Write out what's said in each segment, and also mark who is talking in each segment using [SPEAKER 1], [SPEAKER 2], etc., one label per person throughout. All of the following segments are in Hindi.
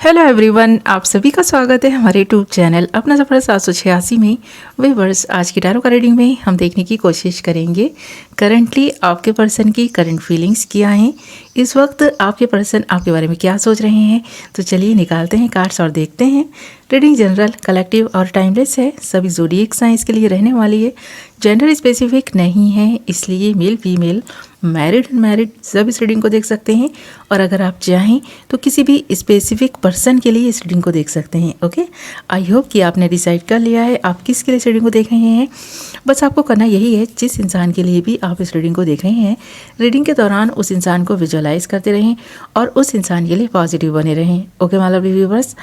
[SPEAKER 1] हेलो एवरीवन, आप सभी का स्वागत है हमारे यूट्यूब चैनल अपना सफर 786 में। व्यूअर्स, आज की टैरो का रीडिंग में हम देखने की कोशिश करेंगे करंटली आपके पर्सन की करंट फीलिंग्स क्या हैं, इस वक्त आपके पर्सन आपके बारे में क्या सोच रहे हैं। तो चलिए निकालते हैं कार्ड्स और देखते हैं। रीडिंग जनरल, कलेक्टिव और टाइमलेस है। सभी ज़ोडिएक साइंस के लिए रहने वाली है। जेंडर स्पेसिफिक नहीं है, इसलिए मेल फीमेल, मैरिड अनमैरिड सब इस रीडिंग को देख सकते हैं। और अगर आप चाहें तो किसी भी स्पेसिफिक पर्सन के लिए इस रीडिंग को देख सकते हैं। ओके, आई होप कि आपने डिसाइड कर लिया है आप किसके लिए इस रीडिंग को देख रहे हैं। बस आपको करना यही है, जिस इंसान के लिए भी आप इस रीडिंग को देख रहे हैं, रीडिंग के दौरान उस इंसान को विजुअलाइज करते रहें और उस इंसान के लिए पॉजिटिव बने रहें। ओके माय लवली व्यूअर्स,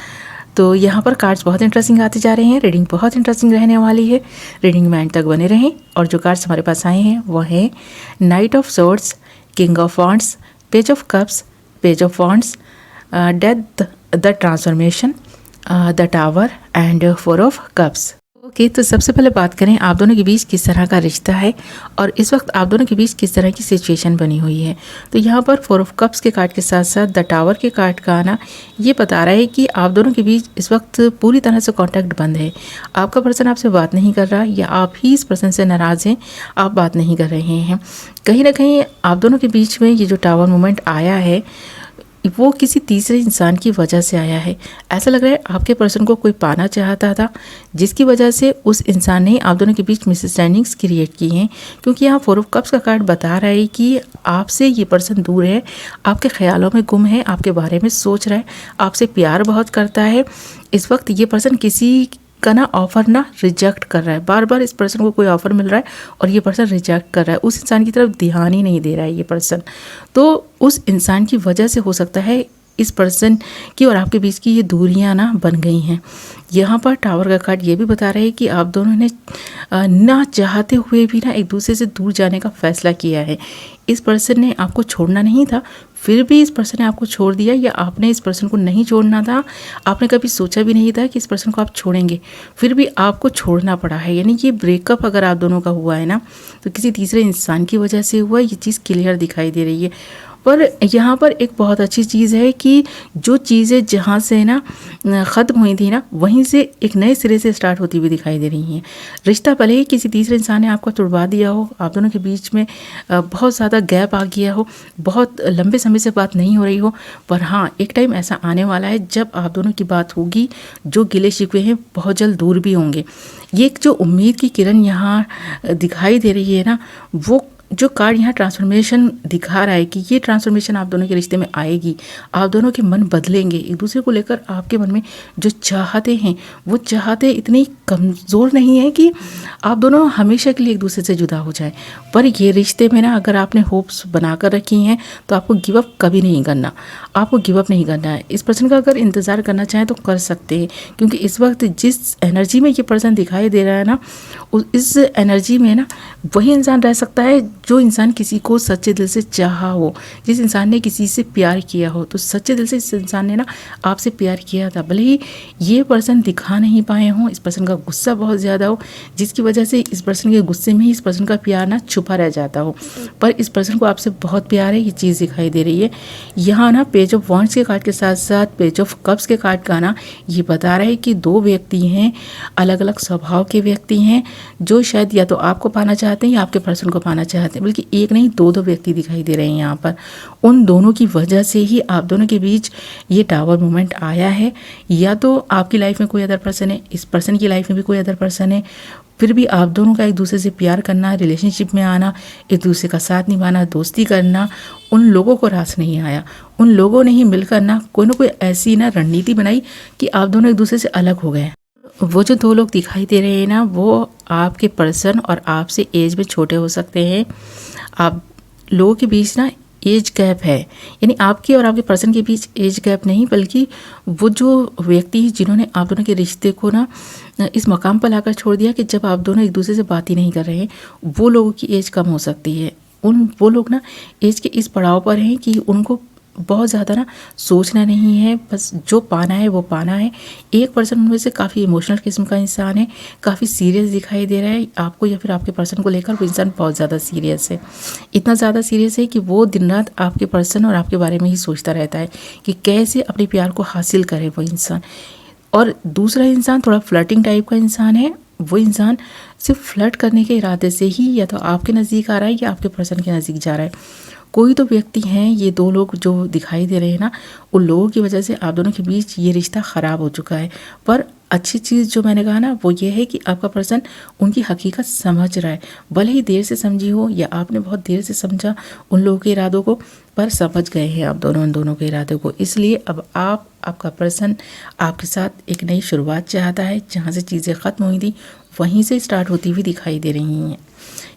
[SPEAKER 1] तो यहाँ पर कार्ड्स बहुत इंटरेस्टिंग आते जा रहे हैं। रीडिंग बहुत इंटरेस्टिंग रहने वाली है। रीडिंग में एंड तक बने रहें। और जो कार्ड्स हमारे पास आए हैं वो है night of swords, king of wands, page of cups, page of wands, death, the transformation, the tower and four of cups. Okay, तो सबसे पहले बात करें आप दोनों के बीच किस तरह का रिश्ता है और इस वक्त आप दोनों के बीच किस तरह की सिचुएशन बनी हुई है। तो यहाँ पर फोर ऑफ कप्स के कार्ड के साथ साथ द टावर के कार्ड का आना ये बता रहा है कि आप दोनों के बीच इस वक्त पूरी तरह से कांटेक्ट बंद है। आपका पर्सन आपसे बात नहीं कर रहा या आप ही इस पर्सन से नाराज़ हैं, आप बात नहीं कर रहे हैं। कहीं ना कहीं आप दोनों के बीच में ये जो टावर मोमेंट आया है वो किसी तीसरे इंसान की वजह से आया है। ऐसा लग रहा है आपके पर्सन को कोई पाना चाहता था, जिसकी वजह से उस इंसान ने आप दोनों के बीच मिसअंडरस्टैंडिंग्स क्रिएट की हैं। क्योंकि यहाँ फोर ऑफ कप्स का कार्ड बता रहा है कि आपसे ये पर्सन दूर है, आपके ख्यालों में गुम है, आपके बारे में सोच रहा है, आपसे प्यार बहुत करता है। इस वक्त ये पर्सन किसी का ना ऑफ़र ना रिजेक्ट कर रहा है। बार बार इस पर्सन को कोई ऑफ़र मिल रहा है और ये पर्सन रिजेक्ट कर रहा है। उस इंसान की तरफ ध्यान ही नहीं दे रहा है ये पर्सन। तो उस इंसान की वजह से हो सकता है इस पर्सन की और आपके बीच की ये दूरियां ना बन गई हैं। यहाँ पर टावर का कार्ड ये भी बता रहा है कि आप दोनों ने ना चाहते हुए भी ना एक दूसरे से दूर जाने का फैसला किया है। इस पर्सन ने आपको छोड़ना नहीं था, फिर भी इस पर्सन ने आपको छोड़ दिया, या आपने इस पर्सन को नहीं छोड़ना था, आपने कभी सोचा भी नहीं था कि इस पर्सन को आप छोड़ेंगे, फिर भी आपको छोड़ना पड़ा है। यानी ये ब्रेकअप अगर आप दोनों का हुआ है ना, तो किसी तीसरे इंसान की वजह से हुआ। ये चीज़ क्लियर दिखाई दे रही है। पर यहाँ पर एक बहुत अच्छी चीज़ है कि जो चीज़ें जहाँ से ना ख़त्म हुई थी ना, वहीं से एक नए सिरे से स्टार्ट होती हुई दिखाई दे रही हैं। रिश्ता भले ही किसी तीसरे इंसान ने आपको तुड़वा दिया हो, आप दोनों के बीच में बहुत ज़्यादा गैप आ गया हो, बहुत लंबे समय से बात नहीं हो रही हो, पर हाँ एक टाइम ऐसा आने वाला है जब आप दोनों की बात होगी, जो गिले शिकवे हैं बहुत जल्द दूर भी होंगे। ये एक जो उम्मीद की किरण यहाँ दिखाई दे रही है ना, वो जो कार्ड यहाँ ट्रांसफॉर्मेशन दिखा रहा है कि ये ट्रांसफॉर्मेशन आप दोनों के रिश्ते में आएगी। आप दोनों के मन बदलेंगे। एक दूसरे को लेकर आपके मन में जो चाहते हैं वो चाहते इतनी कमज़ोर नहीं है कि आप दोनों हमेशा के लिए एक दूसरे से जुदा हो जाएं। पर ये रिश्ते में ना अगर आपने होप्स बनाकर रखी हैं तो आपको गिव अप कभी नहीं करना। आपको गिव अप नहीं करना है। इस पर्सन का अगर इंतज़ार करना चाहें तो कर सकते हैं, क्योंकि इस वक्त जिस एनर्जी में ये पर्सन दिखाई दे रहा है ना, इस एनर्जी में ना वही इंसान रह सकता है जो इंसान किसी को सच्चे दिल से चाहा हो, जिस इंसान ने किसी से प्यार किया हो। तो सच्चे दिल से इस इंसान ने ना आपसे प्यार किया था। भले ही ये पर्सन दिखा नहीं पाए हों, इस पर्सन का गुस्सा बहुत ज़्यादा हो, जिसकी वजह से इस पर्सन के गुस्से में ही इस पर्सन का प्यार ना छुपा रह जाता हो, पर इस पर्सन को आपसे बहुत प्यार है। ये चीज़ दिखाई दे रही है यहाँ ना। पेज ऑफ वॉन्ड्स के कार्ड के साथ साथ पेज ऑफ कप्स के कार्ड का ना ये बता रहा है कि दो व्यक्ति हैं, अलग अलग स्वभाव के व्यक्ति हैं, जो शायद या तो आपको पाना चाहते हैं या आपके पर्सन को पाना चाहते हैं। बल्कि एक नहीं दो व्यक्ति दिखाई दे रहे हैं यहाँ पर। उन दोनों की वजह से ही आप दोनों के बीच ये टावर मोमेंट आया है। या तो आपकी लाइफ में कोई अदर पर्सन है, इस पर्सन की लाइफ में भी कोई अदर पर्सन है, फिर भी आप दोनों का एक दूसरे से प्यार करना, रिलेशनशिप में आना, एक दूसरे का साथ निभाना, दोस्ती करना, उन लोगों को रास नहीं आया। उन लोगों ने ही मिलकर ना कोई ऐसी ना रणनीति बनाई कि आप दोनों एक दूसरे से अलग हो गए। वो जो दो लोग दिखाई दे रहे हैं ना, वो आपके पर्सन और आपसे एज में छोटे हो सकते हैं। आप लोगों के बीच ना एज गैप है, यानी आपके और आपके पर्सन के बीच एज गैप नहीं, बल्कि वो जो व्यक्ति जिन्होंने आप दोनों के रिश्ते को ना इस मकाम पर लाकर छोड़ दिया कि जब आप दोनों एक दूसरे से बात ही नहीं कर रहे हैं, वो लोगों की एज कम हो सकती है। वो लोग ना एज के इस पड़ाव पर हैं कि उनको बहुत ज़्यादा ना सोचना नहीं है, बस जो पाना है वो पाना है। एक पर्सन उनमें से काफ़ी इमोशनल किस्म का इंसान है, काफ़ी सीरियस दिखाई दे रहा है आपको या फिर आपके पर्सन को लेकर। वो इंसान बहुत ज़्यादा सीरियस है, इतना ज़्यादा सीरियस है कि वो दिन रात आपके पर्सन और आपके बारे में ही सोचता रहता है कि कैसे अपने प्यार को हासिल करे वो इंसान। और दूसरा इंसान थोड़ा फ्लर्टिंग टाइप का इंसान है। वो इंसान सिर्फ फ्लर्ट करने के इरादे से ही या तो आपके नज़दीक आ रहा है या आपके पर्सन के नज़दीक जा रहा है। कोई तो व्यक्ति हैं, ये दो लोग जो दिखाई दे रहे हैं ना, उन लोगों की वजह से आप दोनों के बीच ये रिश्ता ख़राब हो चुका है। पर अच्छी चीज़ जो मैंने कहा ना वो ये है कि आपका पर्सन उनकी हकीकत समझ रहा है, भले ही देर से समझी हो या आपने बहुत देर से समझा उन लोगों के इरादों को, पर समझ गए हैं आप दोनों उन दोनों के इरादों को। इसलिए अब आपका पर्सन आपके साथ एक नई शुरुआत चाहता है। जहाँ से चीज़ें ख़त्म हुई थी वहीं से स्टार्ट होती हुई दिखाई दे रही हैं।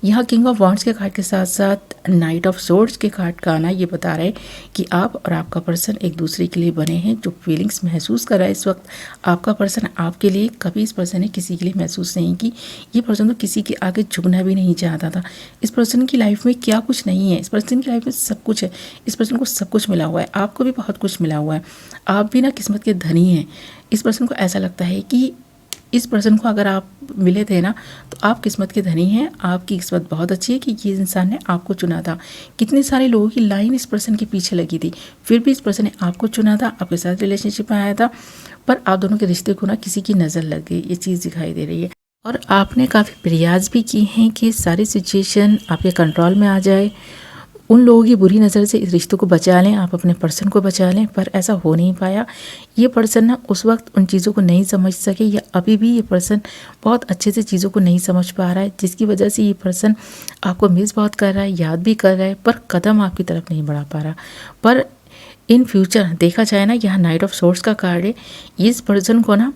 [SPEAKER 1] यहाँ किंग ऑफ वॉन्ड्स के कार्ड के साथ साथ नाइट ऑफ सोर्ड्स के कार्ड का आना ये बता रहा है कि आप और आपका पर्सन एक दूसरे के लिए बने हैं। जो फीलिंग्स महसूस कर रहा है इस वक्त आपका पर्सन आपके लिए, कभी इस पर्सन ने किसी के लिए महसूस नहीं की। ये पर्सन तो किसी के आगे झुकना भी नहीं चाहता था। इस पर्सन की लाइफ में क्या कुछ नहीं है, इस पर्सन की लाइफ में सब कुछ है। इस पर्सन को सब कुछ मिला हुआ है, आपको भी बहुत कुछ मिला हुआ है। आप भी ना किस्मत के धनी हैं। इस पर्सन को ऐसा लगता है कि इस पर्सन को अगर आप मिले थे ना तो आप किस्मत के धनी हैं। आपकी किस्मत बहुत अच्छी है कि ये इंसान ने आपको चुना था। कितने सारे लोगों की लाइन इस पर्सन के पीछे लगी थी, फिर भी इस पर्सन ने आपको चुना था, आपके साथ रिलेशनशिप में आया था। पर आप दोनों के रिश्ते को ना किसी की नज़र लग गई, ये चीज़ दिखाई दे रही है। और आपने काफ़ी प्रयास भी किए हैं कि सारी सिचुएशन आपके कंट्रोल में आ जाए, उन लोगों की बुरी नज़र से इस रिश्ते को बचा लें, आप अपने पर्सन को बचा लें, पर ऐसा हो नहीं पाया। ये पर्सन ना उस वक्त उन चीज़ों को नहीं समझ सके, या अभी भी ये पर्सन बहुत अच्छे से चीज़ों को नहीं समझ पा रहा है, जिसकी वजह से ये पर्सन आपको मिस बहुत कर रहा है, याद भी कर रहा है, पर कदम आपकी तरफ नहीं बढ़ा पा रहा। पर इन फ्यूचर देखा जाए ना, यहाँ नाइट ऑफ सोर्ड्स का कार्ड है। इस पर्सन को ना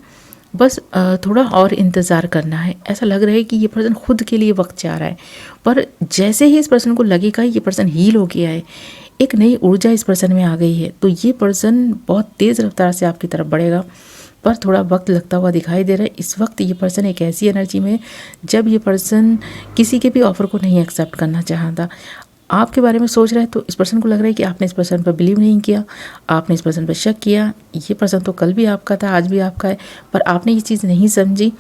[SPEAKER 1] बस थोड़ा और इंतज़ार करना है। ऐसा लग रहा है कि ये पर्सन खुद के लिए वक्त चाह रहा है, पर जैसे ही इस पर्सन को लगेगा ये पर्सन हील हो गया है, एक नई ऊर्जा इस पर्सन में आ गई है, तो ये पर्सन बहुत तेज़ रफ्तार से आपकी तरफ बढ़ेगा। पर थोड़ा वक्त लगता हुआ दिखाई दे रहा है। इस वक्त ये पर्सन एक ऐसी एनर्जी में जब ये पर्सन किसी के भी ऑफ़र को नहीं एक्सेप्ट करना चाहता। आपके बारे में सोच रहा है तो इस पर्सन को लग रहा है कि आपने इस पर्सन पर बिलीव नहीं किया, आपने इस पर्सन पर शक किया। ये पर्सन तो कल भी आपका था, आज भी आपका है, पर आपने ये चीज़ नहीं समझी।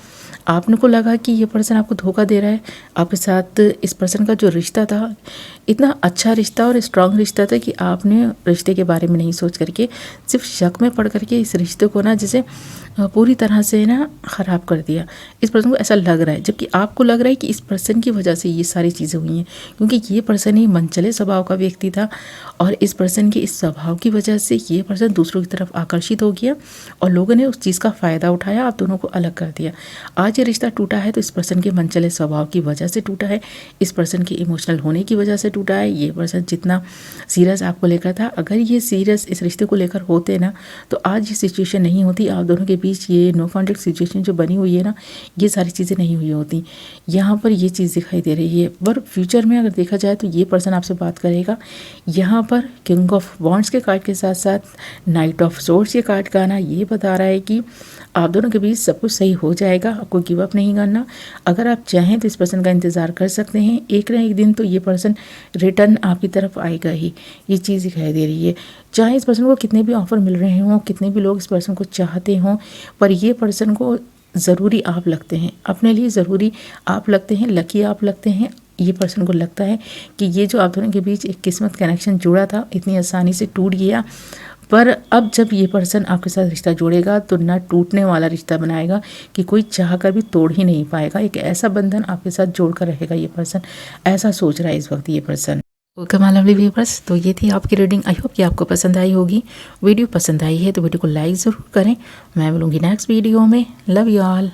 [SPEAKER 1] आपने को लगा कि ये पर्सन आपको धोखा दे रहा है। आपके साथ इस पर्सन का जो रिश्ता था इतना अच्छा रिश्ता और स्ट्रांग रिश्ता था कि आपने रिश्ते के बारे में नहीं सोच करके सिर्फ शक में पड़ करके इस रिश्ते को ना जैसे पूरी तरह से ना ख़राब कर दिया। इस पर्सन को ऐसा लग रहा है, जबकि आपको लग रहा है कि इस पर्सन की वजह से ये सारी चीज़ें हुई हैं, क्योंकि ये पर्सन ही मनचले स्वभाव का व्यक्ति था और इस पर्सन के इस स्वभाव की वजह से ये पर्सन दूसरों की तरफ आकर्षित हो गया और लोगों ने उस चीज़ का फ़ायदा उठाया, आप दोनों को अलग कर दिया। आज ये रिश्ता टूटा है तो इस पर्सन के मनचले स्वभाव की वजह से टूटा है, इस पर्सन के इमोशनल होने की वजह से टूटा है। ये पर्सन जितना सीरियस आपको लेकर था, अगर ये सीरियस इस रिश्ते को लेकर होते ना तो आज ये सिचुएशन नहीं होती। आप दोनों के बीच ये नो कॉन्टैक्ट सिचुएशन जो बनी हुई है ना, ये सारी चीज़ें नहीं हुई होती। यहाँ पर ये चीज़ दिखाई दे रही है। पर फ्यूचर में अगर देखा जाए तो ये पर्सन आपसे बात करेगा। यहाँ पर किंग ऑफ वॉन्ड्स के कार्ड के साथ साथ नाइट ऑफ सोर्ड्स के कार्ड का आना ये बता रहा है कि आप दोनों के बीच सब कुछ सही हो जाएगा। आपको गिव अप नहीं करना। अगर आप चाहें तो इस पर्सन का इंतज़ार कर सकते हैं। एक ना एक दिन तो ये पर्सन रिटर्न आपकी तरफ आएगा ही, ये चीज़ दिखाई दे रही है। चाहे इस पर्सन को कितने भी ऑफ़र मिल रहे हों, कितने भी लोग इस पर्सन को चाहते हों, पर ये पर्सन को ज़रूरी आप लगते हैं, अपने लिए ज़रूरी आप लगते हैं, लकी आप लगते हैं। ये पर्सन को लगता है कि ये जो आप दोनों के बीच एक किस्मत कनेक्शन जुड़ा था इतनी आसानी से टूट गया, पर अब जब ये पर्सन आपके साथ रिश्ता जोड़ेगा तो ना टूटने वाला रिश्ता बनाएगा कि कोई चाह कर भी तोड़ ही नहीं पाएगा। एक ऐसा बंधन आपके साथ जोड़ कर रहेगा ये पर्सन, ऐसा सोच रहा है इस वक्त ये person. Okay my lovely viewers, तो ये थी आपकी रीडिंग। आई होप कि आपको पसंद आई होगी। वीडियो पसंद आई है तो वीडियो को लाइक ज़रूर करें। मैं मिलूँगी नेक्स्ट वीडियो में। Love you all.